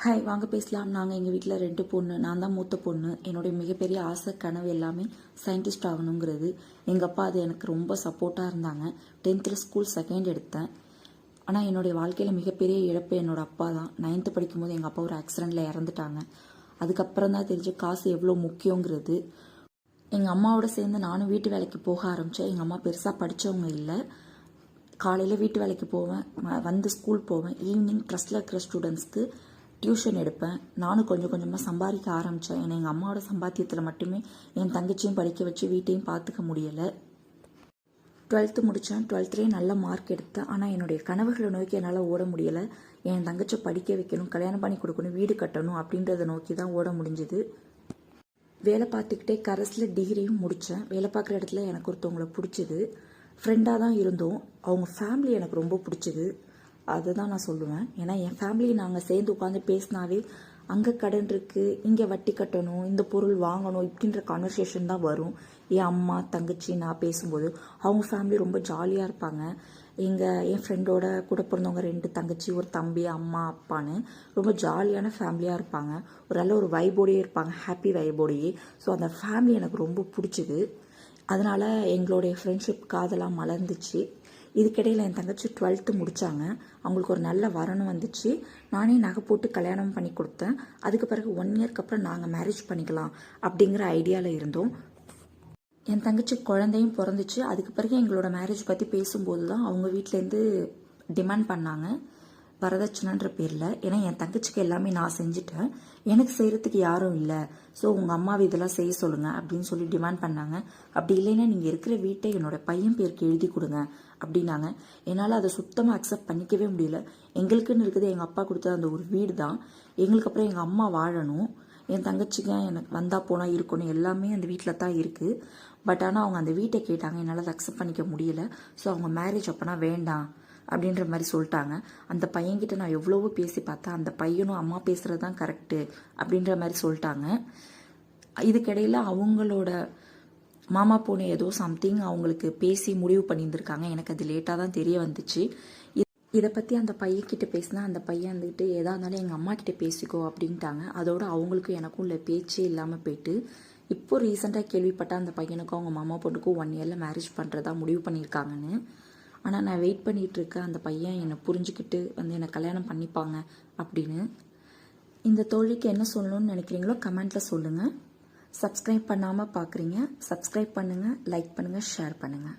Hi, வாங்க பேசலாம். நாங்கள் எங்கள் வீட்டில் 2 பொண்ணு. நான் தான் மூத்த பொண்ணு. என்னுடைய மிகப்பெரிய ஆசை கனவு எல்லாமே சயின்டிஸ்ட் ஆகணுங்கிறது. எங்கள் அப்பா அது எனக்கு ரொம்ப சப்போர்ட்டாக இருந்தாங்க. 10th ஸ்கூல் செகண்ட் எடுத்தேன். ஆனால் என்னுடைய வாழ்க்கையில் மிகப்பெரிய இழப்பு என்னோடய அப்பா தான். 9th படிக்கும்போது எங்கள் அப்பா ஒரு ஆக்சிடெண்ட்டில் இறந்துட்டாங்க. அதுக்கப்புறம் தான் தெரிஞ்சு காசு எவ்வளோ முக்கியங்கிறது. எங்கள் அம்மாவோட சேர்ந்து நானும் வீட்டு வேலைக்கு போக ஆரம்பித்தேன். எங்கள் அம்மா பெருசாக படித்தவங்க இல்லை. காலையில் வீட்டு வேலைக்கு போவேன், வந்து ஸ்கூல் போவேன். ஈவினிங் ட்ரஸ்ட்டில் இருக்கிற ஸ்டூடெண்ட்ஸ்க்கு டியூஷன் எடுப்பேன். நானும் கொஞ்சம் கொஞ்சமாக சம்பாதிக்க ஆரம்பித்தேன். ஏன்னா எங்கள் அம்மாவோட சம்பாத்தியத்தில் மட்டுமே என் தங்கச்சியும் படிக்க வச்சு வீட்டையும் பார்த்துக்க முடியலை. 12th முடித்தேன். 12th நல்ல மார்க் எடுத்தேன். ஆனால் என்னுடைய கனவுகளை நோக்கி என்னால் ஓட முடியலை. என் தங்கச்சி படிக்க வைக்கணும், கல்யாணம் பண்ணி கொடுக்கணும், வீடு கட்டணும் அப்படின்றத நோக்கி தான் ஓட முடிஞ்சுது. வேலை பார்த்துக்கிட்டே கரஸில் டிகிரியும் முடித்தேன். வேலை பார்க்குற இடத்துல எனக்கு ஒருத்தவங்களை பிடிச்சிது. ஃப்ரெண்டாக தான் இருந்தோம். அவங்க ஃபேமிலி எனக்கு ரொம்ப பிடிச்சிது. அதுதான் நான் சொல்லுவேன். ஏன்னா என் ஃபேமிலி நாங்கள் சேர்ந்து உட்காந்து பேசினாவே அங்கே கடன் இருக்குது, இங்கே வட்டி கட்டணும், இந்த பொருள் வாங்கணும் இப்படின்ற கான்வர்சேஷன் தான் வரும். என் அம்மா தங்கச்சி நான் பேசும்போது அவங்க ஃபேமிலி ரொம்ப ஜாலியாக இருப்பாங்க. என் ஃப்ரெண்டோட கூட பிறந்தவங்க 2 தங்கச்சி, ஒரு தம்பி, அம்மா அப்பான்னு ரொம்ப ஜாலியான ஃபேமிலியாக இருப்பாங்க. ஒரு நல்ல ஒரு வைபோடையே இருப்பாங்க, ஹாப்பி வைபோடையே. ஸோ அந்த ஃபேமிலி எனக்கு ரொம்ப பிடிச்சிது. அதனால் எங்களுடைய ஃப்ரெண்ட்ஷிப் காதெல்லாம் மலர்ந்துச்சு. இதுக்கிடையில் என் தங்கச்சி 12th முடித்தாங்க. அவங்களுக்கு ஒரு நல்ல வரணும் வந்துச்சு. நானே நகை போட்டு கல்யாணம் பண்ணி கொடுத்தேன். அதுக்கு பிறகு 1 இயர்க்கு அப்புறம் நாங்கள் மேரேஜ் பண்ணிக்கலாம் அப்படிங்கிற ஐடியாவில் இருந்தோம். என் தங்கச்சி குழந்தையும் பிறந்துச்சு. அதுக்கு பிறகு எங்களோட மேரேஜ் பற்றி பேசும்போது தான் அவங்க வீட்டிலேருந்து டிமாண்ட் பண்ணாங்க, வரதட்சணைன்ற பேரில். ஏன்னா என் தங்கச்சிக்கு எல்லாமே நான் செஞ்சுட்டேன், எனக்கு செய்கிறதுக்கு யாரும் இல்லை. ஸோ உங்கள் அம்மாவை இதெல்லாம் செய்ய சொல்லுங்கள் அப்படின்னு சொல்லி டிமாண்ட் பண்ணாங்க. அப்படி இல்லைன்னா நீங்கள் இருக்கிற வீட்டை என்னோட பையன் பேருக்கு எழுதி கொடுங்க அப்படின்னாங்க. என்னால் அதை சுத்தமாக அக்செப்ட் பண்ணிக்கவே முடியல. எங்களுக்குன்னு இருக்குது எங்கள் அப்பா கொடுத்த அந்த ஒரு வீடு தான். எங்களுக்கு அப்புறம் எங்கள் அம்மா வாழணும், என் தங்கச்சிக்கு எனக்கு வந்தால் போனால் இருக்கணும், எல்லாமே அந்த வீட்டில் தான் இருக்குது. பட் ஆனால் அவங்க அந்த வீட்டை கேட்டாங்க. என்னால் அதை அக்செப்ட் பண்ணிக்க முடியல. ஸோ அவங்க மேரேஜ் அப்போனா வேண்டாம் அப்படின்ற மாதிரி சொல்லிட்டாங்க. அந்த பையன்கிட்ட நான் எவ்வளவோ பேசி பார்த்தேன். அந்த பையனும் அம்மா பேசுகிறது தான் கரெக்டு அப்படின்ற மாதிரி சொல்லிட்டாங்க. இதுக்கிடையில் அவங்களோட மாமா பொண்ணு ஏதோ சம்திங் அவங்களுக்கு பேசி முடிவு பண்ணியிருந்திருக்காங்க. எனக்கு அது லேட்டாக தான் தெரிய வந்துச்சு. இதை பற்றி அந்த பையன்கிட்ட பேசினா அந்த பையன் வந்துட்டு எதா இருந்தாலும் எங்கள் அம்மா கிட்ட பேசிக்கோ அப்படின்ட்டாங்க. அதோட அவங்களுக்கும் எனக்கும் இல்லை பேச்சே இல்லாமல் போயிட்டு இப்போ ரீசெண்டாக கேள்விப்பட்ட அந்த பையனுக்கும் அவங்க மாமா பொண்ணுக்கும் 1 இயரில் மேரேஜ் பண்ணுறதா முடிவு பண்ணியிருக்காங்கன்னு. ஆனால் நான் வெயிட் பண்ணிகிட்டு இருக்கேன் அந்த பையன் என்னை புரிஞ்சுக்கிட்டு வந்து என்னை கல்யாணம் பண்ணிப்பாங்க அப்படின்னு. இந்த தோழிக்கு என்ன சொல்லணும்னு நினைக்கிறீங்களோ கமெண்ட்டில் சொல்லுங்கள். சப்ஸ்கிரைப் பண்ணாமல் பார்க்குறீங்க, சப்ஸ்கிரைப் பண்ணுங்கள், லைக் பண்ணுங்கள், ஷேர் பண்ணுங்கள்.